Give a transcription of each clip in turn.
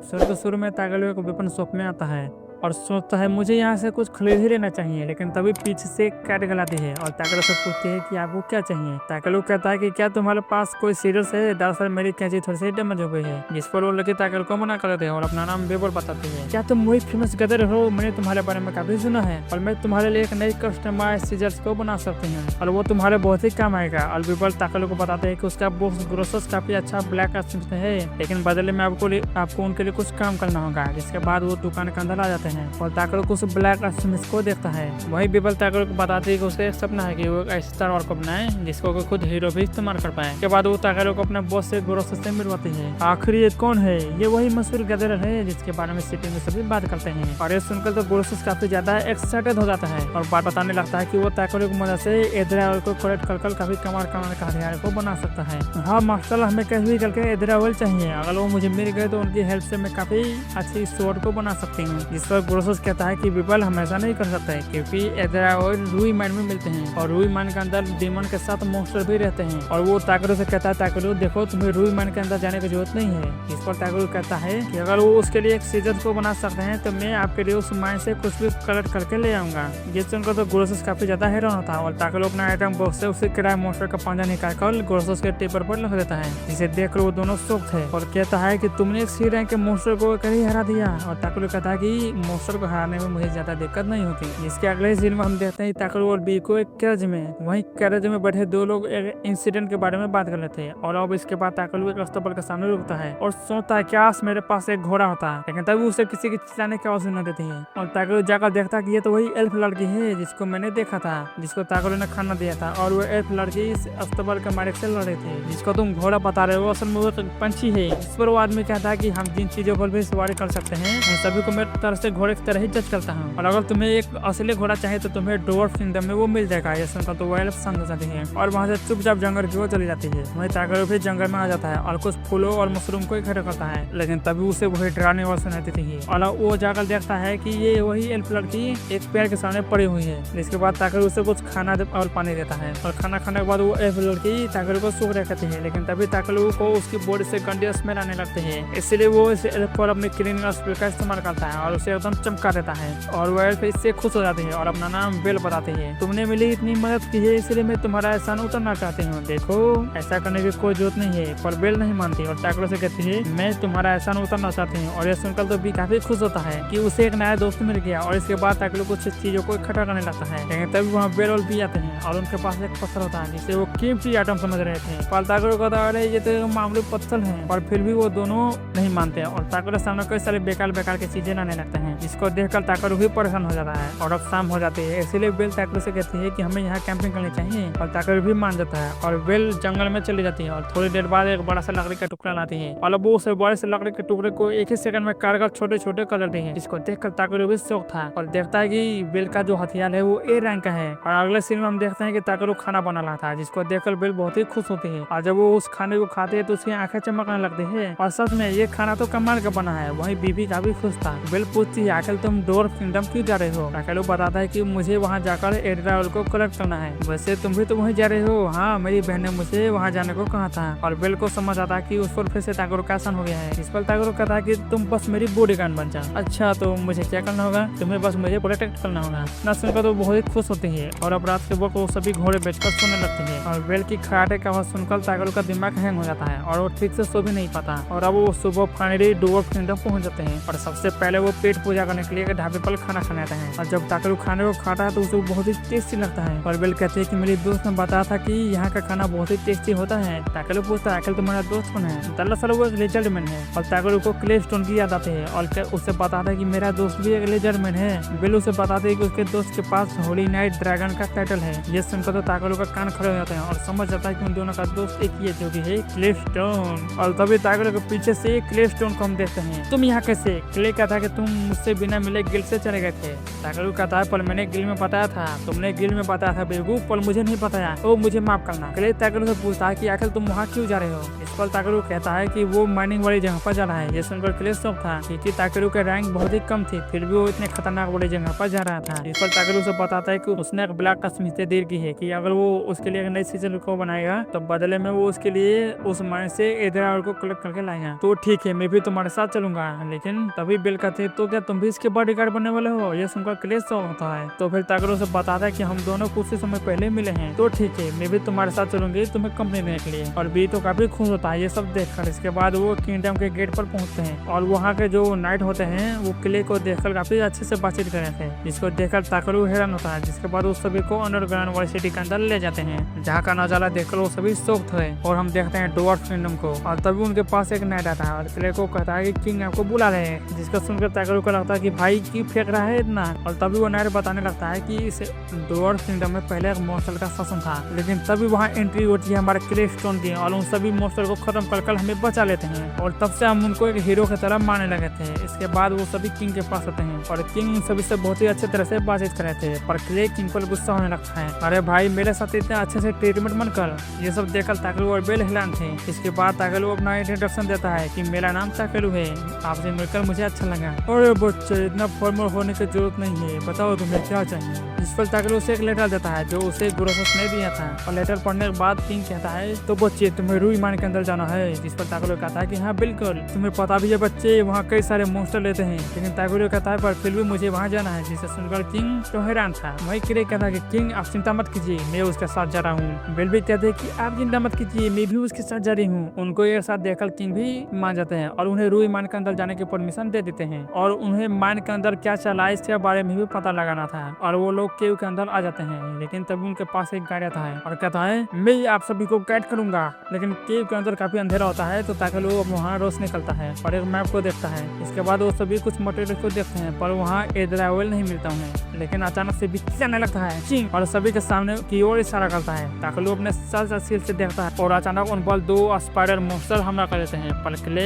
शुरू में ताकलू एक वेपन शॉप में आता है और सोचता है मुझे यहाँ से कुछ खरीद ही लेना चाहिए, लेकिन तभी पीछे से कैट गलाती है और ताकलू से पूछती है कि आपको क्या चाहिए। ताकलू कहता है कि क्या तुम्हारे पास कोई सीरियस है, दरअसल मेरी कैंची थोड़ी सी डैमेज हो गई है। जिस पर वो लड़की ताकल को मना कर देते हैं और अपना नाम बेबल बताती है। क्या तुम वही फेमस गदर हो? मैंने तुम्हारे बारे में काफी सुना है और मैं तुम्हारे लिए एक नई कस्टमाइज सीजर्स को बना सकती हूँ और वो तुम्हारे बहुत ही काम आएगा। और बेबल ताकलू को बताते हैं कि उसका बॉस ग्रोसर्स काफी अच्छा ब्लैक आर्टिस्ट है, लेकिन बदले में आपको उनके लिए कुछ काम करना होगा। जिसके बाद वो दुकान के अंदर आ जाते हैं और ताकलू को उस ब्लैक आर्टिस्ट को देखता है। वही बेबल ताकलू को बताती है कि उसका एक सपना है कि वो एक ऐसी तलवार को बनाए जिसको वो खुद हीरो भी इस्तेमाल कर पाए। के बाद वो ताकलू को अपने बॉस से ग्रोसर्स से मिलवाती है। आखिर ये कौन है? ये वही मशहूर गदर है जिसके बारे में सिटी में सभी बात करते हैं। और ये सुनकर तो ग्रोसर्स काफी ज्यादा एक्साइटेड हो जाता है और बात बताने लगता है कि वो ताकलू की मदद से एद्रावल को कलेक्ट कर काफी कमाल का हथियार को बना सकता है। हाँ मास्टर, हमें कैसे भी करके एद्रावल चाहिए, अगर वो मुझे मिल गए तो उनकी हेल्प से मैं काफी अच्छी स्वॉर्ड को बना सकती हूँ। जिस पर ग्रोसर्स कहता है कि बेबल हम ऐसा नहीं कर सकते क्योंकि एद्रावल रूई माइन में मिलते हैं और रूई माइन के अंदर डीमन के साथ मॉन्स्टर भी रहते हैं। और वो ताकलू से कहता है ताकलू देखो तुम्हें रूई माइन के अंदर जाने की जरूरत नहीं है। इस पर ताकलू कहता है कि अगर वो उसके लिए एक सीजन को बना सकते हैं तो मैं आपके लिए उस माइन से कुछ भी कलेक्ट करके ले आऊंगा। ये सुनकर तो ग्रोसर्स काफी ज्यादा हैरान होता है और ताकलू अपना आइटम बॉक्स से उसे किराए मॉन्स्टर का पंजा निकाल कर ग्रोसर्स के टेबल पर रख देता है, जिसे देखकर वो दोनों शॉक थे और कहता है कि तुमने एक सी रैंक के मॉन्स्टर को कहीं हरा दिया। और ताकलू कहता है कि मॉन्स्टर को हराने में मुझे ज्यादा दिक्कत नहीं होती। इसके अगले सीन में हम देखते हैं ताकलू और बी को एक कैरेज में, वहीं कैरेज में बैठे दो लोग एक इंसिडेंट के बारे में बात कर रहे थे। और अब इसके बाद ताकलू एक अस्तबल के सामने रुकता है और सोचता है क्या मेरे पास एक घोड़ा होता है, लेकिन तभी उसे किसी की चिल्लाने की आवाज सुना देती है और ताकलू जाकर देखता है कि ये तो वही एल्फ लड़की है जिसको मैंने देखा था, जिसको ताकलू ने खाना दिया था। और वो एल्फ लड़की इस अस्तबल के मालिक से लड़े थे जिसको तुम घोड़ा बता रहे हो, असल में वो एक पंछी है। इस पर वो आदमी कहता है कि हम जिन चीजों पर भी सवारी कर सकते हैं उन सभी को मैं तरह से घोड़े की तरह ही जज करता हूँ, और अगर तुम्हें एक असली घोड़ा चाहिए तो तुम्हें डॉर्फ किंगडम में वो मिल जाएगा। ये सुनकर तो वो एल्फ शांत हो जाती है और वहाँ से चुपचाप जंगल की ओर चली जाती है। वहीं ताकलू भी जंगल में आ जाता है और कुछ फूलों और मशरूम को इकट्ठा करता है, लेकिन तभी उसे वही डराने वाली सुनाती थी और वो जाकर देखता है कि ये वही एल्फ लड़की एक पेड़ के सामने पड़ी हुई है। जिसके बाद ताकलू उसे कुछ खाना और पानी देता है और खाना खाने के बाद वो एल्फ लड़की ताकलू को सूख रखती है, लेकिन तभी ताकलू को उसकी बॉडी से गंदी स्मेल आने लगती है। इसलिए वो इस एल्फ पर अपनी क्लीनिंग स्प्रे का इस्तेमाल करता है और उसे एकदम चमका देता है और वो एल्फ इससे खुश हो जाती है और अपना नाम बेल बताती है। तुमने मेरी इतनी मदद की है इसलिए मैं तुम्हारा एहसान उतरना चाहती हूँ, देखो ऐसा करने की कोई जरूरत नहीं है। पर बेल नहीं मानती और ताकलू से कहती है मैं तुम्हारा एहसान उतरना चाहती हूँ। और यह सुनकर तो भी काफी खुश होता है कि उसे एक नया दोस्त मिल गया। और इसके बाद ताकलू कुछ चीजों को इकट्ठा करने लगता है, लेकिन तभी वहाँ बेल भी आते हैं और उनके पास एक पत्थर होता है जिसे वो कीमती आइटम समझ रहे थे। पर ताकलू कहता है ये तो मामूली पत्थर है, और फिर भी वो दोनों नहीं मानते और ताकलू सामने कई सारे बेकार की चीजें लाने लगते हैं, जिसको देखकर ताकलू भी परेशान हो जाता है। और अब शाम हो जाती है, इसीलिए बेल ताकलू से कहती है कि हमें यहाँ कैंपिंग करनी चाहिए और ताकलू भी मान जाता है और बेल जंगल में चली जाती है। और थोड़ी देर बाद एक बड़ा सा लकड़ी का टुकड़ा लाती है और अब वो उस बड़े से लकड़ी के टुकड़े को एक ही सेकंड में काटकर छोटे छोटे कर देती है, जिसको देखकर ताकलू भी शौक था और देखता है कि बेल का जो हथियार है वो ए रैंक का है। और अगले सीन में हम देखते हैं कि ताकलू खाना बना रहा था, जिसको देखकर बेल बहुत ही खुश होती है और जब वो उस खाने को खाते है तो उसकी आंखें चमकने लगती है और सच में ये खाना तो कमाल का बना है। वहीं बीबी काफी खुश था। बेल पूछती है आखिर तुम डॉर्फ किंगडम क्यों जा रहे हो? ताकलू बताता है कि मुझे वहाँ जाकर एड्रावल को कलेक्ट करना है। वैसे तुम भी तो वहीं जा रहे हो? हाँ, मेरी बहन ने मुझे वहाँ जाने को कहा था। और बेल को समझ आता है कि उस पर फिर से ताकलू का आसान हो गया है। इस पर ताकलू कहता है कि तुम बस मेरी बॉडीगार्ड बन जाओ। अच्छा, तो मुझे क्या करना होगा? तुम्हें बस मुझे प्रोटेक्ट करना होगा ना। सुनकर तो बहुत ही खुश होती है और अब रात के वक्त वो सभी घोड़े बेचकर सोने लगते हैं। और बेल की खराटे का आवाज सुनकर ताकलू का दिमाग हैंग हो जाता है और वो ठीक से सो भी नहीं पाता। और अब वो सुबह फाइनली डॉर्फ किंगडम पहुंच जाते हैं और सबसे पहले वो पेट पूजा करने के लिए ढाबे पर खाना खाने आते हैं। और जब ताकलू खाने को खाता है तो उसे बहुत ही टेस्टी लगता है। और बेल कहते हैं कि मेरी दोस्त ने बताया था कि यहाँ का खाना बहुत ही टेस्टी होता है। ताकलू पूछता है आखिर तुम्हारा दोस्त कौन है? दरअसल वो एक लेजर्ड मैन है। और ताकलू को क्ले स्टोन की याद आती है और उससे बताता है कि मेरा दोस्त भी एक लेजर्ड मैन है। बेल उसे बताते है कि उसके दोस्त के पास होली नाइट ड्रैगन का टाइटल है। ये सुनकर तो ताकलू का कान खड़े हो जाते हैं और समझ जाता है कि उन दोनों का दोस्त एक ही है, जो कि है क्ले स्टोन। और तभी ताकलू के पीछे से क्ले स्टोन को हम देखते हैं। तुम यहाँ कैसे? क्ले कहता है कि तुम मुझसे बिना मिले गिल से चले गए थे। ताकरू कहता है पर मैंने गिल में बताया था, तुमने गिल में बताया था बेवकूफ, पर मुझे नहीं बताया, ओ मुझे माफ करना। क्ले ताकरू से पूछता है कि आखिर तुम वहाँ क्यों जा रहे हो। इस पर ताकरू कहता है कि वो माइनिंग वाली जगह पर जा रहा है। ये सुनकर क्ले शौक था क्योंकि ताकरू का रैंक बहुत ही कम थी, फिर भी वो इतने खतरनाक वाली जगह पर जा रहा था। इस पर ताकरू से बताता है कि उसने एक ब्लैक कसम से देर की है कि अगर वो उसके लिए एक नई सीजन को बनाएगा तो बदले में वो उसके लिए उस माइन से एजराउल को कलेक्ट करके लाएगा। तो ठीक है, मैं भी तुम्हारे साथ चलूंगा। लेकिन तभी बिल कहते तो क्या तुम भी इसके बॉडीगार्ड बनने वाले हो। ये सुनकर क्लेश शौक होता है। तो फिर ताकरू से बताता है कि हम दोनों कुछ ही समय पहले मिले हैं, तो ठीक है मैं भी तुम्हारे साथ चलूंगी तुम्हें कंपनी देने के लिए। और बी तो काफी खुश होता है ये सब देखकर। इसके बाद वो किंगडम के गेट पर पहुंचते हैं और वहाँ के जो नाइट होते हैं वो किले को देखकर काफी अच्छे से बातचीत कर रहे थे, जिसको देखकर ताकरू हैरान होता है। जिसके बाद उस सभी को अंडरग्राउंड वाली सिटी के अंदर ले जाते हैं, जहाँ का नजारा देखकर वो सभी शौक थे। और हम देखते हैं डॉवर्फ किंगडम को और तभी उनके पास एक नाइट आता है और किले को कहता है कि किंग आपको बुला रहे हैं। जिसको सुनकर ताकरू को लगता है कि भाई क्यों फेंक रहा है इतना। और तभी वो नाइट बताने लगता है कि इस डॉवर्फ किंगडम में पहले एक मॉन्स्टर का शासन था, लेकिन तभी वहाँ एंट्री होती है हमारे किले स्टोन की और उन सभी मॉन्स्टर को खत्म कर हमें बचा लेते हैं। और तब से हम उनको एक हीरो की तरह मानने लगे थे। इसके बाद वो सभी किंग के पास आते हैं और किंग उन सभी से बहुत ही अच्छे तरह से बातचीत कर रहे थे, पर क्ले किंग पर गुस्सा होने लगता है। अरे भाई मेरे साथ इतने अच्छे से ट्रीटमेंट मन कर। ये सब देखकर ताकलू और बेल हिलान थे। इसके बाद ताकलू अपना इंट्रोडक्शन देता है कि मेरा नाम ताकलू है, आपसे मिलकर मुझे अच्छा लगा। और बच्चे इतना फॉर्मल होने की जरूरत नहीं है, बताओ तुम्हें क्या चाहिए। इस पर ताकलू उसे एक लेटर देता है जो उसे ग्रोसस ने दिया था। और लेटर पढ़ने के बाद किंग कहता है तो बच्चे तुम्हें रूई मान के अंदर जाना है। जिस पर ताकलू कहता है कि हाँ बिल्कुल, तुम्हें पता भी है बच्चे वहाँ कई सारे मॉन्स्टर लेते हैं। लेकिन ताकलू कहता है पर फिर भी मुझे वहाँ जाना है। जिसे सुनकर किंग तो हैरान था। वही क्ले कहता है कि किंग आप चिंता मत कीजिए, मैं उसके साथ जा रहा हूँ। बेल भी कहते हैं कि आप चिंता मत कीजिए, मैं भी उसके साथ जा रही हूँ। उनको एक साथ देखकर किंग भी मान जाते हैं और उन्हें रूई मान के अंदर जाने की परमिशन दे देते हैं। और उन्हें मान के अंदर क्या चला है इसके बारे में भी पता लगाना था और वो लोग केव के अंदर आ जाते हैं। लेकिन तभी उनके पास एक गाइड आता है और कहता है मैं आप सभी को गाइड करूंगा। लेकिन केव के अंदर काफी अंधेरा होता है तो ताकि लोग वहाँ रोशनी निकलता है और एक मैप को देखता है। इसके बाद वो सभी कुछ मटेरियल को देखते हैं पर वहाँ एजराइल नहीं मिलता उन्हें। लेकिन अचानक से बिजली आने लगता है किंग और सभी के सामने की ओर इशारा करता है। ताकि लोग अपने सर से देखता है और अचानक उन पर दो स्पाइडर मॉन्स्टर हमला कर देते हैं। पर क्ले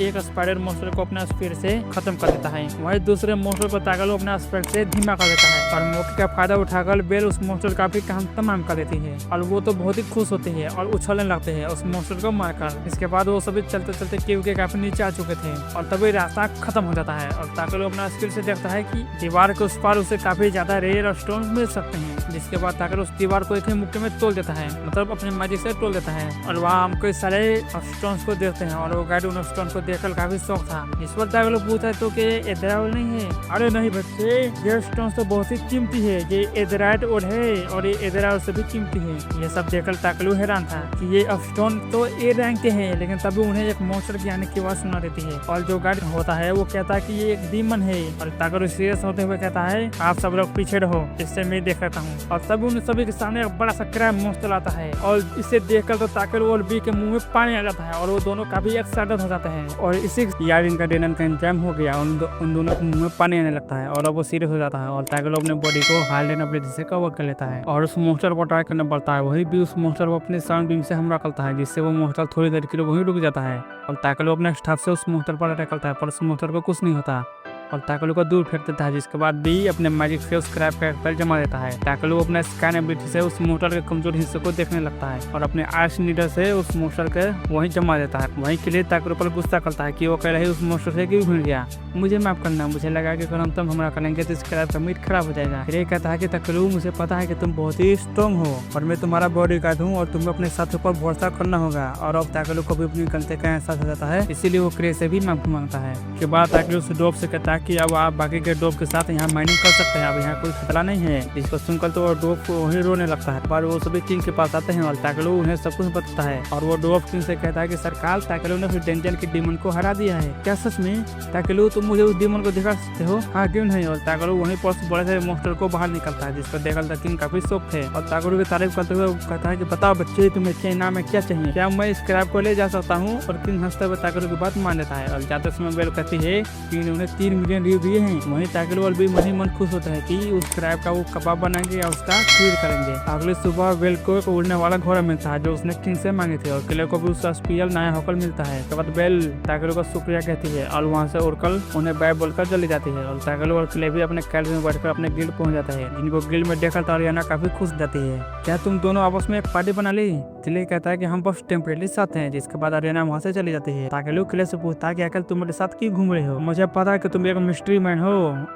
एक स्पाइडर मॉन्स्टर को अपने स्पीड से खत्म कर देता है। वही दूसरे मॉन्स्टर को ताकि लोग अपने स्पीड से धीमा कर देता है और मौके का फायदा उठाकर बेल उस मॉन्स्टर का भी काम तमाम कर देती है। और वो तो बहुत ही खुश होती है और उछलने लगते हैं उस मॉन्स्टर को मारकर। इसके बाद वो सभी चलते चलते केव के काफी नीचे आ चुके थे और तभी रास्ता खत्म हो जाता है। और ताकि लोग अपना स्किल से देखता है कि दीवार के उस पार उसे काफी ज्यादा रेयर स्टोन मिल सकते हैं। जिसके बाद ताकि उस दीवार को एक ही मुक्के में तोड़ देता है, मतलब अपने मैजिक से तोड़ देता है। और वहाँ हम कई सारे स्टोन्स को देखते हैं और वो गाइड उन स्टोन को देखकर काफी शौक था। इस पर ताकि लोग पूछता है तो कि एजराइल नहीं है। अरे नहीं बच्चे, ये स्टोन तो बहुत ही कीमती है, ये एजराइट और है और ये एजराइल से भी कीमती है। ये सब देखकर ताकलू हैरान था कि ये स्टोन तो ए रैंक के हैं। लेकिन तभी उन्हें एक मॉन्स्टर की आने की आवाज सुना देती है और जो गाइड होता है वो कहता है कि ये एक डीमन है। और ताकलू सीरियस होते हुए कहता है आप सब लोग पीछे रहो, इससे मैं देखता हूँ। और तभी उन सभी के सामने एक बड़ा सा क्रैब मॉन्स्टर आता है और इसे देखकर तो ताकलू और बी के मुंह में पानी आ जाता है और वो दोनों काफी एक्साइटेड हो जाते हैं। और इसी यार इनका डिनर का इंतजाम हो गया। उन दोनों के मुंह में पानी आने लगता है और अब वो सीरियस हो जाता है और ताकलू अपने बॉडी को हार्ड अपने से कवर कर लेता है और उस मॉन्स्टर को ट्राई करना पड़ता है। वही भी उस मॉन्स्टर को अपने साउंड बीम से हमला करता है, जिससे वो मॉन्स्टर थोड़ी देर के लिए वहीं रुक जाता है। और ताकलू अपने स्टाफ से उस मॉन्स्टर पर अटैक करता है पर उस मॉन्स्टर को कुछ नहीं होता और ताकलू को दूर फेंक देता है। जिसके बाद भी अपने मैजिक से उस क्रैब का पैर जमा देता है। ताकलू अपने स्कैन एबिलिटी से उस मोटर के कमजोर हिस्से को देखने लगता है और अपने आर्च नीडल से उस मोटर के वहीं जमा देता है। वहीं के लिए ताकलू पर गुस्सा करता है कि वो कह रही उस मोटर से क्यों भूल गया, मुझे माफ करना, मुझे लगा कि अगर हम तुम हमला करेंगे तो इस क्रैब का मीट खराब हो जाएगा। फिर ये कहता है कि ताकलू मुझे पता है कि तुम बहुत ही स्ट्रॉन्ग हो और मैं तुम्हारा बॉडी गार्ड हूँ और तुम्हें अपने साथियों पर भरोसा करना होगा। और अब ताकलू को भी अपनी गलती का एहसास हो जाता है, इसीलिए वो क्रे से भी माफी मांगता है। के बाद ताकलू उस डॉग से कहता है कि अब आप बाकी के डॉग के साथ यहाँ माइनिंग कर सकते हैं, अब यहाँ कोई खतरा नहीं है। इसको सुनकर तो डॉग को वही रोने लगता है। पर वो सभी किंग के पास आते हैं और ताकलू उन्हें सब कुछ बताता है और वो डॉग किंग से कहता है कि सरकार ताकलू ने उस डेंजर के डीमन को हरा दिया है। क्या सच में? ताकलू तुम मुझे उस डीमन को दिखा सकते हो? हाँ क्यों नहीं। और ताकलू वहीं पर बड़े से मॉन्स्टर को बाहर निकलता है, जिसको देखकर किंग काफी शौक थे और ताकलू की तारीफ करते हुए कहता है कि बताओ बच्चे तुम्हें क्या इनाम है, क्या चाहिए, क्या मैं इस क्रैब को ले जा सकता हूँ? और किंग हंसते हुए ताकलू की बात मान लेता है। और जाते समय बेल कहती है कि उन्हें 3 मिलियन रिव्यू दिए हैं, वहीं ताकलू भी मन ही मन खुश होता है कि उस क्रैब का वो कबाब बनाएंगे और उसका खीर करेंगे। अगले सुबह बेल को एक उड़ने वाला घोड़ा मिलता है जो उसने किंग से मांगे थे, और किले को भी उसका स्पेशल नया होकर मिलता है। उसके बाद बेल ताकलू का शुक्रिया कहती है और वहाँ से उड़कर उन्हें बाय बोलकर चली जाती है, और ताकलू और किले भी अपने कैद में बैठकर अपने गिल्ड पहुंच जाता है, जिनको गिल्ड में देखकर अरियाना काफी खुश जाती है। क्या तुम दोनों आपस में एक पार्टी बना ली? किले कहता है कि हम बस टेम्परेरी साथ हैं, जिसके बाद अरियाना वहाँ से चली जाती है। ताकलू किले से पूछता है कि आखिर तुम मेरे साथ क्यों घूम रहे हो? मुझे पता है कि तुम एक मिस्ट्री मैन हो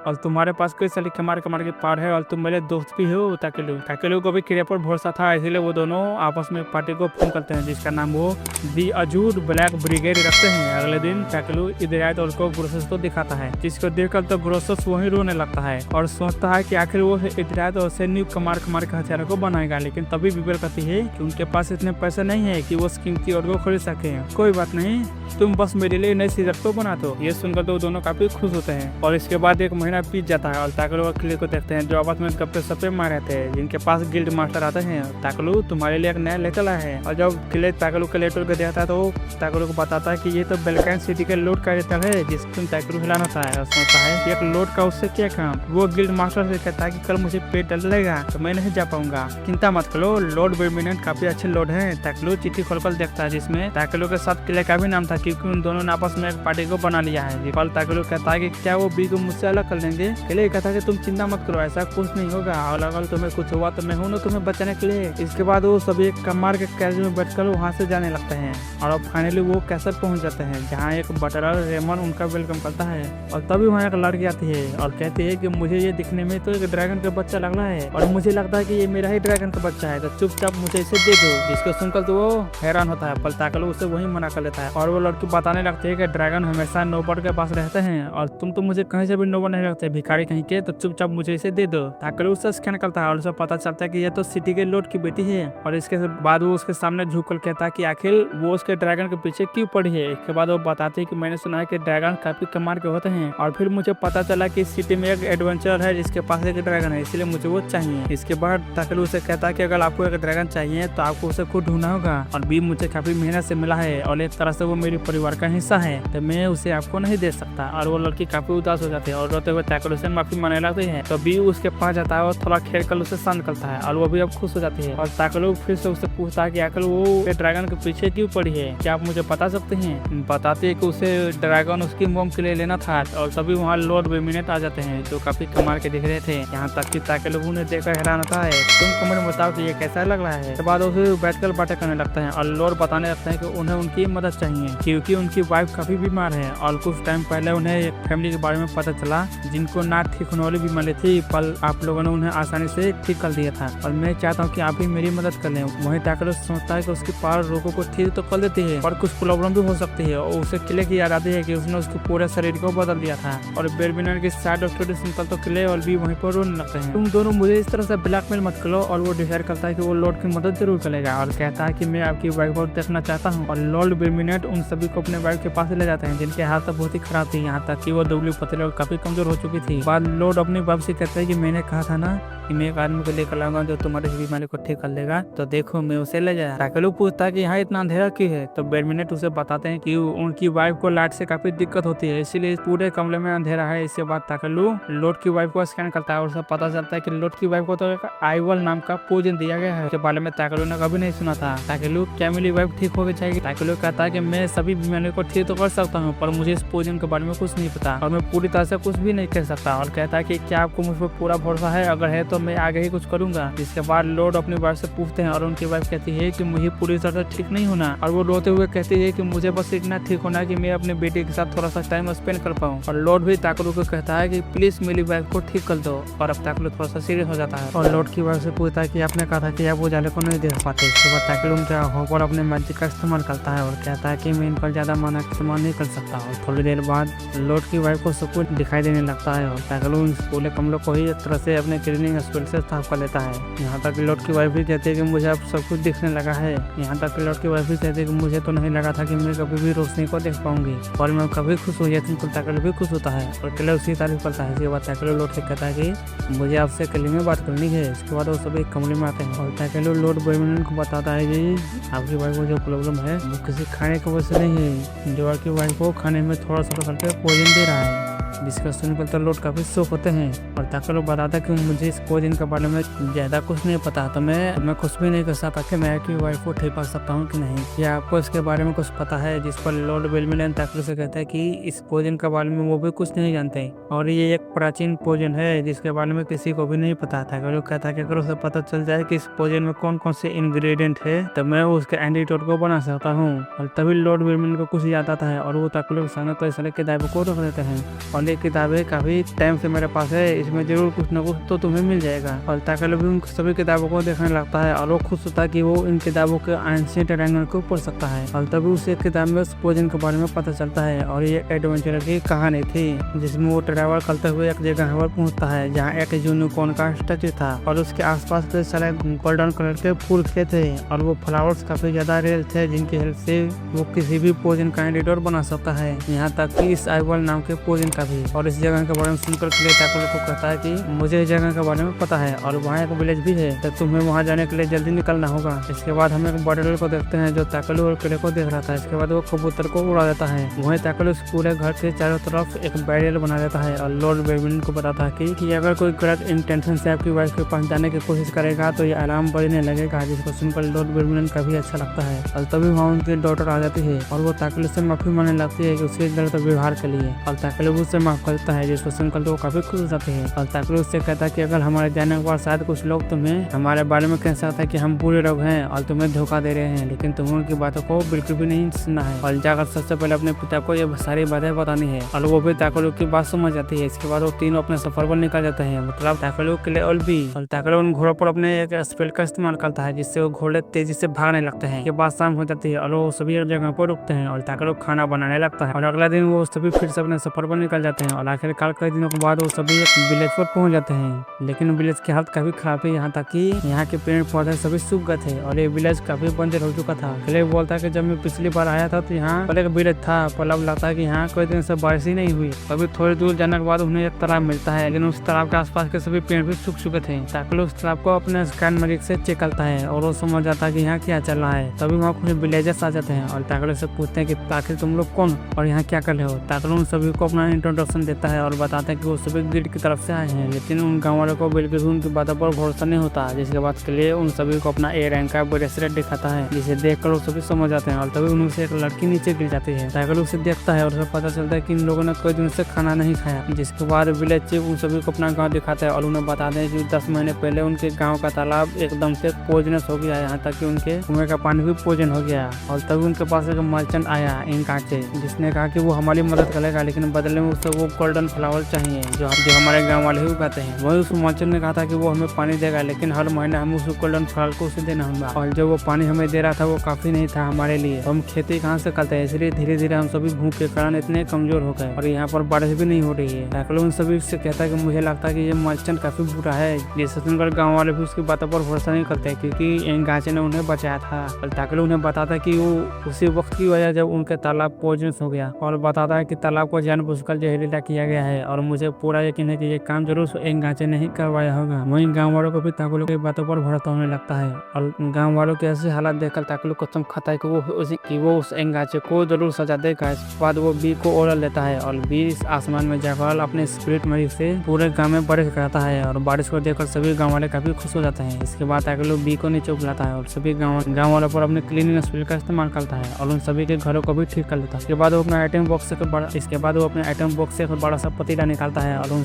और तुम्हारे पास कोई सारी कमार की पार है और तुम मेरे दोस्त भी हो। ताकलू को भी किले पर भरोसा था, इसीलिए वो दोनों आपस में पार्टी को फोन करते हैं, जिसका नाम वो दी अजूर ब्लैक ब्रिगेड रखते हैं। अगले दिन ताकलू इदरायत और को ब्रोसेस को दिखाता है, जिसको देखकर तो ब्रोसेस वहीं रोने लगता है और सोचता है कि आखिर वो इदरायत और से न्यू कमार के हथियारों को बनाएगा। लेकिन तभी बिबेल कहती है कि उनके पास इतने पैसे नहीं है कि वो कीमती और को खरीद सके। कोई बात नहीं, तुम बस मेरे लिए नई सीजर को बना दो। ये सुनकर तो दोनों काफी खुश होते हैं। और इसके बाद एक महीना बीत जाता है और ताकलू और किले को देखते हैं जो आपस में गप्पे सप्पे मारे थे, जिनके पास गिल्ड मास्टर आते हैं। ताकलू तुम्हारे लिए एक नया लेटर आया है, और जब किले ताकलू के लेटर को देखता है तो ताकलू को बताता है कि ये तो बेलकैन सिटी के लोड का लेटर है जिसको तुम ताकलू हिलाना था, और सोचता है कि एक लोड का उससे क्या काम। वो गिल्ड मास्टर से कहता है कि कल मुझे पेट डलेगा तो मैं नहीं जा पाऊंगा, चिंता मत करो, लॉर्ड बेरमिनेंट काफी अच्छे लोड है। ताकलू चिट्ठी खोलकर देखता है जिसमें ताकलू के साथ किले का भी नाम था, क्योंकि उन दोनों ने आपस में एक पार्टी को बना लिया है। कल ताकलू कहता है कि क्या वो बी को मुझसे अलग कर लेंगे? किले कहता है कि तुम चिंता मत करो, ऐसा कुछ नहीं होगा, और अगर तुम्हें कुछ हुआ तो मैं हूँ ना तुम्हें बचाने के लिए। इसके बाद वो सभी एक कमार के कैरेज में बैठकर वहाँ से जाने लगते हैं, और अब फाइनली वो कैसल पहुँच जाते हैं, जहाँ एक बटलर रेमन उनका वेलकम करता है। और तभी वहाँ एक लड़की आती है और कहती है कि मुझे ये दिखने में तो एक ड्रैगन का बच्चा लग रहा है, और मुझे लगता है कि ये मेरा ही ड्रैगन का बच्चा है, तो चुपचाप मुझे इसे दे दो। जिसको सुनकर तो वो हैरान होता है, पर ताकलू उसे वही मना कर लेता है, और वो लड़की बताने लगती है कि ड्रैगन हमेशा नोबट के पास रहते हैं, और तुम तो मुझे कहीं से भी नोबट नहीं रखते, भिखारी कहीं के, तो चुपचाप मुझे इसे दे दो। ताकलू उससे स्कैन करता है और उसे पता चलता है कि ये तो सिटी के लॉर्ड की बेटी है, और इसके बाद वो उसके सामने झुककर कहता है कि आखिर वो उसके ड्रैगन के पीछे क्यों पड़ी है। इसके बाद वो बताती है कि मैंने सुना है कि ड्रैगन काफी कमाल के होते हैं, और फिर मुझे पता चला कि इस सिटी में एक एडवेंचर है जिसके पास एक ड्रैगन है, इसलिए मुझे वो चाहिए। इसके बाद ताकलू उसे कहता है कि अगर आपको एक ड्रैगन चाहिए तो आपको उसे खुद ढूंढना होगा, और बी मुझे काफी मेहनत से मिला है और एक तरह से वो मेरे परिवार का हिस्सा है, तो मैं उसे आपको नहीं दे सकता। और वो लड़की काफी उदास हो जाती है और रोते हुए ताकलू से माफी मांगने लगती है, तो बी उसके पास जाता है और थोड़ा खेल कर उसे शांत करता है, और वो भी अब खुश हो जाती है। और ताकलू फिर से उससे पूछता है कि आखिर वो ड्रैगन के पीछे क्यों पड़ी है, क्या आप मुझे बता सकते हैं? बताते हैं कि उसे ड्रैगन उसकी मोम के लिए लेना था, और सभी वहाँ लॉर्ड बेरमिनेंट आ जाते हैं जो काफी कमाल के दिख रहे थे। यहाँ तक कि ताकलू उन्हें देखकर हैरान होता है, तुम कमेंट में बताओ कि ये कैसा लग रहा है। इसके बाद उसे बैठकर बातें करने लगते हैं, और लॉर्ड बताने लगते हैं कि उन्हें उनकी मदद चाहिए, क्योंकि उनकी वाइफ काफी बीमार है, और कुछ टाइम पहले उन्हें एक फैमिली के बारे में पता चला जिनको ना ठीक होने वाली बीमारी थी, पर आप लोगों ने उन्हें आसानी से ठीक कर दिया था, और मैं चाहता हूँ कि आप भी मेरी मदद कर लें। वहीं ताकलू सोचता है कि उसकी पावर रोगों को ठीक तो कर देती है, पर कुछ प्रॉब्लम भी हो सकती है, और उसे किले की याद आती है कि उसने उसके पूरे शरीर को बदल दिया था। और बेरमिनेंट की साइड ऑफ स्टोरी सुनकर तो किले और भी वहीं पर रोने लगते हैं, तुम दोनों मुझे इस तरह से ब्लैकमेल मत करो। और वो डिसाइड करता है कि वो लॉर्ड की मदद जरूर करेगा, और कहता है कि मैं आपकी वाइफ को देखना चाहता हूँ। और लॉर्ड बेरमिनेंट उन सभी को अपने वाइफ के पास ले जाते हैं, जिनके हालत बहुत ही खराब थी, यहाँ तक कि वो दुबली पतली और काफी कमजोर हो चुकी थी। बाद लॉर्ड अपनी वाइफ से कहता है कि मैंने कहा था ना कि मैं एक आदमी को लेकर लाऊंगा जो तुम्हारे बीमारी को ठीक कर लेगा, तो देखो मैं उसे ले जाया। ताकलू पूछता है कि यहाँ इतना अंधेरा क्यों है, तो बेरमिनेंट उसे बताते हैं कि उनकी वाइफ को लाइट से काफी दिक्कत होती है, इसीलिए पूरे कमरे में अंधेरा है। इसके बाद ताकलू लॉर्ड की वाइफ को स्कैन करता है और उसे पता चलता है कि लॉर्ड की वाइफ को तो एक आइवल नाम का पोजन दिया गया है, इसके बारे में ताकलू ने कभी नहीं सुना था। ताकलू क्या मेरी वाइफ ठीक हो गई चाहिए? ताकलू कहता है कि मैं सभी बीमारियों को ठीक तो कर सकता हूँ, पर मुझे इस पोजन के बारे में कुछ नहीं पता, और मैं पूरी तरह से कुछ भी नहीं कह सकता। और कहता है कि क्या आपको मुझ पर पूरा भरोसा है? अगर है तो मैं आगे ही कुछ करूंगा। इसके बाद लॉर्ड अपनी वाइफ से पूछते हैं, और उनकी वाइफ कहती है कि मुझे पूरी तरह से ठीक नहीं होना, और वो रोते हुए कहती है कि मुझे बस इतना ठीक होना कि मैं अपने बेटे के साथ थोड़ा सा टाइम स्पेंड कर पाऊँ। और लॉर्ड भी ताकलू को कहता है कि प्लीज मेरी वाइफ को ठीक कर दो, और अब ताकलू थोड़ा सा सीरियस हो जाता है। और लॉर्ड की वाइफ से पूछता है कि आपने कहा था कि आप वो जाले को नहीं देख पाते। इसके बाद ताकलू उनके होकर अपने मैजिक का इस्तेमाल करता है और कहता है कि मैं इन पर ज्यादा माना इस्तेमाल नहीं कर सकता। और थोड़ी देर बाद लॉर्ड की वाइफ को सब कुछ दिखाई देने लगता है, और ताकलू इस पूरे कमरे को ही एक तरह से अपने क्लीनिंग स्पेल से साफ कर लेता है। यहाँ तक लॉर्ड की वाइफ भी कहती है कि मुझे अब सब कुछ दिखने लगा है। यहाँ तक लॉर्ड की वाइफ भी कहती है कि मुझे तो नहीं लगा था कि मैं कभी भी रोशनी को देख पाऊंगी, और मैं कभी खुश हो जाती हूँ। ताकलू भी खुश होता है और किले उसकी तारीफ करता है। इसके बाद ताकलू लॉर्ड से कहता है कि मुझे आपसे किले में बात करनी है। इसके बाद वो सभी कमरे में आते हैं, और ताकलू लॉर्ड बेरमिनेंट को बताता है कि आपकी वाइफ को जो प्रॉब्लम है वो किसी खाने की वजह से नहीं है, जो आपकी वाइफ को खाने में थोड़ा सा करके पॉइजन दे रहा है। जिसका सुनकर तो लोग काफी शौक होते हैं। और ताकलो बताता कि मुझे इस पोजीन के बारे में ज्यादा कुछ नहीं पता, तो मैं कुछ भी नहीं कर सकता कि मैं आपकी वाइफ को ठीक पा सकता हूँ कि नहीं, या आपको इसके बारे में कुछ पता है। जिस पर लॉर्ड बेलमिलन ताकलो से कहता है कि इस पोजीन के बारे में वो भी कुछ नहीं जानते और ये एक प्राचीन पोजीन है जिसके बारे में किसी को भी नहीं पता था। ताकलो कहता है कि अगर उसे पता चल जाए कि इस पोजीन में कौन कौन से इंग्रेडिएंट है तो मैं उसके एंटीडोट को बना सकता हूँ। और तभी लॉर्ड बेलमिलन को कुछ याद आता है और वो ताकलो के सामने कई सारी किताबों को रख देते हैं। और ये किताबें काफी टाइम से मेरे पास है, इसमें जरूर कुछ न कुछ तो तुम्हें मिल जाएगा। और ताकलो भी उन सभी किताबों को देखने लगता है और वो खुश होता है कि वो इन किताबों के एंशिएंट लैंग्वेज को पढ़ सकता है। और तभी उसे किताब में उस पोजीन के बारे में पता चलता है और ये एडवेंचर की कहानी थी जिसमें वो ट्रैवल करते हुए एक जगह पर पहुंचता है जहाँ एक यूनिकॉर्न का स्टैचू था और उसके आसपास कई सारे गोल्डन कलर के फूल थे और वो फ्लावर्स काफी ज्यादा रेयर थे जिनकी हेल्प से वो किसी भी पोजीन का एडिटर बना सकता है, यहाँ तक कि इस आइवल नाम के पोजीन का भी। और इस जगह के बारे में सुनकर क्ले ताकलो को कहता है कि मुझे इस जगह के बारे में पता है और वहाँ एक विलेज भी है, तो तुम्हें वहाँ जाने के लिए जल्दी निकलना होगा। इसके बाद हम एक बॉटल को देखते हैं जो ताकलो और क्ले को देख रहा था। इसके बाद वो कबूतर को उड़ा देता है। वहीं ताकलो इस पूरे घर के चारों तरफ एक बैरियर बना देता है और लॉर्ड बेलमिलन को बताता है कि अगर कोई गलत इंटेंशन से आपकी वाइफ के पास जाने की कोशिश करेगा तो ये अलार्म बजने लगेगा, जिसको सुनकर लॉर्ड बेलमिलन का भी अच्छा लगता है। और तभी वहाँ उनकी डॉटर आ जाती है और वो ताकलो से माफी मांगने लगती है कि उसके गलत व्यवहार के लिए, और ताकलो उससे माफ करता है, जिसको सुनकर तो वो काफी खुश हो जाते हैं। और ताकलो उससे कहता है कि अगर हमारे जाने के बाद शायद कुछ लोग तुम्हें हमारे बारे में कह सकते हैं कि हम बुरे लोग हैं और तुम्हें धोखा दे रहे हैं, लेकिन तुम्हें उनकी बातों को बिल्कुल भी नहीं सुनना है और जाकर सबसे पहले अपने पिता को ये सारी बातें बतानी है। और वो भी ताकलो की बात समझ जाती है। इसके बाद वो तीनों अपने सफर पर निकल जाते हैं, मतलब ताकलो के लिए और भी। और ताकलो उन घोड़ों पर अपने एक स्पेल का इस्तेमाल करता है जिससे वो घोड़े तेजी से भागने लगते हैं। के बाद शाम हो जाती है और वो सभी एक जगह पर रुकते हैं और ताकलो खाना बनाने लगता है। और अगला दिन वो सभी फिर से अपने सफर पर निकल जाते हैं और आखिरकार कई दिनों के बाद वो सभी एक विलेज पर पहुंच जाते हैं। लेकिन विलेज की हालत काफी खराब है, यहाँ तक कि यहाँ के पेड़ पौधे सभी सूख गए थे और ये विलेज काफी बंजर हो चुका था। क्ले बोलता है कि जब मैं पिछली बार आया था तो यहाँ पहले एक विलेज था, पर अब लगता है कि यहाँ कोई दिन से बारिश ही नहीं हुई। अभी थोड़ी दूर जाने के बाद उन्हें एक तालाब मिलता है, लेकिन उस तालाब के आसपास के सभी पेड़ भी सूख चुके थे। ताकलो उस तालाब को अपने स्कैन मैजिक से चेक करता है और वो समझ जाता है कि यहाँ क्या चल रहा है। तभी वहाँ कुछ विलेजर्स आ जाते हैं और ताकलो से पूछते हैं कि आखिर तुम लोग कौन और यहाँ क्या कर रहे हो। ताकलो उन सभी को अपना इंट्रोडक्शन देता है और बताता है कि वो सभी गिल्ड की तरफ से आए हैं, लेकिन उन गाँव वालों को बिल्कुल उनकी बातों पर भरोसा नहीं होता। जिसके बाद के लिए उन सभी को अपना ए रैंक का ब्रेसलेट दिखाता है, जिसे देखकर वो सभी समझ जाते हैं। और तभी उनमें से एक लड़की नीचे गिर जाती है। ताकलो उसे देखता है और उसे पता चलता है कि इन लोगों ने कई दिन से खाना नहीं खाया। जिसके बाद विलेज चीफ उन सभी को अपना गाँव दिखाता है और उन्हें बताते हैं कि 10 महीने पहले उनके गाँव का तालाब एकदम से पॉइजनस हो गया, यहाँ तक कि उनके कुएं का पानी भी पॉइजन हो गया। और तभी उनके पास एक मर्चेंट आया इनका से, जिसने कहा कि वो हमारी मदद करेगा, लेकिन बदले में उससे वो गोल्डन फ्लावर चाहिए जो हमारे गाँव वाले ही उगाते हैं। वही उस मर्चेंट ने कहा था कि वो हमें पानी देगा, लेकिन हर महीने हमें उस गोल्डन फ्लावर को उसे देना होगा। और जो वो पानी हमें दे रहा था वो काफी नहीं था हमारे लिए, हम खेती कहाँ से करते हैं, इसलिए धीरे धीरे हम सभी भूख के कारण इतने कमजोर हो गए और यहाँ पर बारिश भी नहीं हो रही है। ताकलो उन सभी से कहता है कि मुझे लगता है कि ये मर्चेंट काफी बुरा है, जिससे सुनकर गाँव वाले भी उसकी बातों पर भरोसा नहीं करते क्योंकि इन गाचे ने उन्हें बचाया था। और ताकलो उन्हें बताता है कि वो उसी वक्त की वजह जब उनके तालाब पॉइजनस हो गया, और बताता है कि तालाब को जानबूझकर जहरीला किया गया है और मुझे पूरा यकीन है कि ये काम जरूर एक गाचे ने ही करवाया होगा। वहीं गाँव वालों को भी ताकलो की बातों पर भरोसा होने लगता है और गाँव वालों के ऐसे हालात देखकर ताकलो कसम खाता है कि वो उस एंगाचे को जरूर सजा देगा। इसके बाद वो बी को ओढ़ लेता है और बी इस आसमान में जाकर अपने स्पिरिट मैजिक से पूरे गांव में बारिश कराता है और बारिश को देखकर सभी गांव वाले काफी खुश हो जाते हैं। इसके बाद ताकलो बी को नीचे बुलाता है और सभी गांव वालों पर अपने क्लीनिंग स्प्रे का इस्तेमाल करता है और उन सभी के घरों को भी ठीक कर लेता है। इसके बाद वो अपने आइटम बॉक्स से बड़ा सा पतीला निकालता है और उन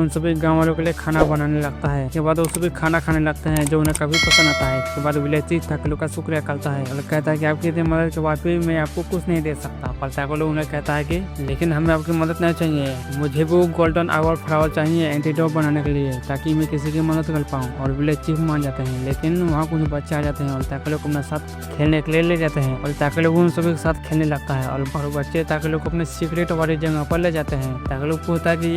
सभी गाँव वालों के लिए खाना बनाने लगता है। इसके बाद वो सभी खाना खाने लगते हैं जो उन्हें काफी पसंद आता है। इसके बाद विलेज चीफ ताकलो का शुक्रिया करता है और कहता है कि आपकी मदद के बाद भी मैं आपको कुछ नहीं दे सकता। पर ताकलो उन्हें कहता है कि लेकिन हमें आपकी मदद नहीं चाहिए, मुझे वो गोल्डन आवर फ्लावर चाहिए एंटीडोट बनाने के लिए ताकि मैं किसी की मदद कर पाऊँ। और विलेज चीफ मान जाते हैं, लेकिन वहाँ कुछ बच्चे आ जाते हैं और ताकलो को अपने साथ खेलने के लिए ले जाते हैं और ताकलो उन सभी के साथ खेलने लगता है और बच्चे ताकलो को अपने सीक्रेट वाली जगह पर ले जाते हैं। ताकलो पूछता है कि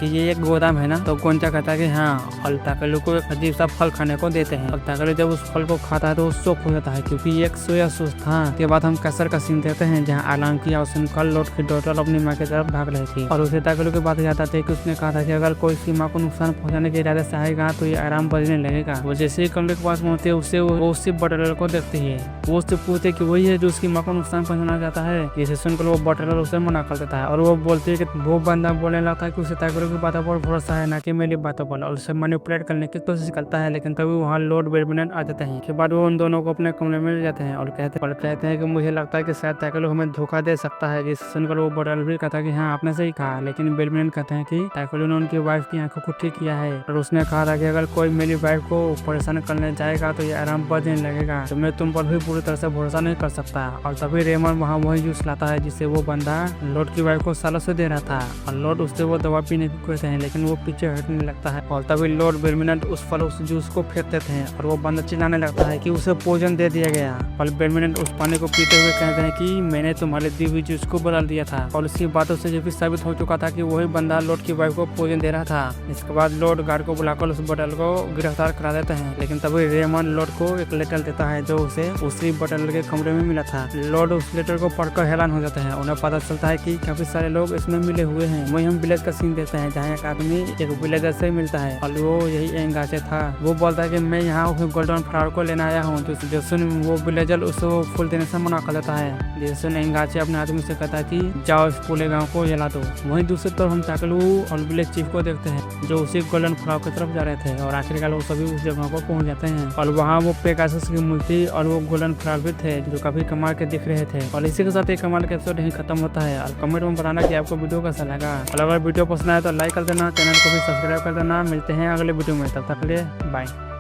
ये एक गोदाम है ना, तो गोंचा कहता है कि हाँ, और ताकलो को एक अजीब सा फल खाने को देते हैं और ताकलो जब उस फल को खाता है तो वो शौक हो जाता है क्योंकि एक सोया सूस था। के बाद हम कैसर का सीन देते हैं जहाँ आलाम की और सुनकर लौट की डॉटर अपनी माँ की तरफ भाग रही थी और उसे ताकलो की बात याद आती है कि उसने कहा था कि अगर कोई उसकी माँ को नुकसान पहुंचाने के इरादे से आएगा तो ये आराम बजने लगेगा। वो जैसे ही कमरे के पास पहुंचते है वो उससे बटलर को देखती है। वो उससे पूछते कि वही है जो उसकी माँ को नुकसान पहुंचाना चाहता है। जिसे सुनकर वो बटलर उसे मना कर देता है और वो बोलता होती है कि वो बंदा बोलने लगता है कि उसे टैकलों की बातों पर भरोसा है ना कि मेरी बातों पर, और उसे मैनिपुलेट करने की कोशिश करता है। लेकिन तभी वहाँ लॉर्ड बैडमिंटन आ जाते हैं। के बाद वो उन दोनों को अपने कमरे में ले जाते हैं और कहते हैं कि मुझे लगता है कि शायद टैकलो हमें धोखा दे सकता है। जिस सुनकर वो बॉटल भी कहता है कि हाँ आपने सही कहा, लेकिन बैडमिंटन कहते हैं कि टैकलो ने उनकी वाइफ की आंखों को ठीक किया है और उसने कहा था कि अगर कोई मेरी वाइफ को परेशान करने जाएगा तो ये आराम बजने लगेगा, तो मैं तुम पर भी पूरी तरह से भरोसा नहीं कर सकता। और तभी रेमन वहाँ वही जूस लाता है जिससे वो बंदा लॉर्ड की वाइफ को सालों से दे रहा था, और लॉर्ड उससे वो दवा पीने की कहते हैं, लेकिन वो पीछे हटने लगता है। और तभी लॉर्ड बैडमिंटन उस जूस को फेंक देते हैं और वो बंदा चिल्लाने लगता है कि उसे पॉइजन दे दिया गया। और बैडमिंटन उस पानी को पीते हुए कहते हैं कि मैंने तुम्हारे दी हुई जूस को बदल दिया था, और उसकी बातों से ये भी साबित हो चुका था कि वही बंदा लॉर्ड की वाइफ को पॉइजन दे रहा था। इसके बाद लॉर्ड गार्ड को बुलाकर उस बोतल को गिरफ्तार करा देते हैं, लेकिन तभी रेमन लॉर्ड को एक लेटर देता है जो उसे उसी बोतल के कमरे में मिला था। लॉर्ड उस लेटर को पढ़कर हैरान हो जाते हैं। उन्हें पता चलता है कि काफी सारे लोग इसमें मिले हुए हैं। वही हम विलेज का सीन देखते हैं जहाँ एक आदमी एक विलेजर से मिलता है और वो यही एंगाचे था। वो बोलता है कि मैं यहाँ गोल्डन फ्लावर को लेने आया हूँ, जो सुन वो विलेजर उसको फूल देने से मना कर देता है। जिसे सुन एंगाचे अपने आदमी से कहता है कि जाओ इस पूरे गाँव को जला दो। वहीं दूसरी तरफ हम टैकलो और विलेज चीफ को देखते हैं जो उसी गोल्डन फ्लावर की तरफ जा रहे थे, और आखिरकार वो सभी उस जगह पर पहुंच जाते हैं। और वहाँ वो पेगासस की मूर्ति और वो गोल्डन फ्लावर भी थे जो काफी कमाल के दिख रहे थे। और इसी के साथ एक कमाल का एपिसोड यहीं खत्म होता है। और कमेंट में बताना कि आपको वीडियो कैसा लगा, और अगर वीडियो पसंद आया तो लाइक कर देना, चैनल को भी सब्सक्राइब कर देना। मिलते हैं अगले वीडियो में, तब तक के लिए बाय।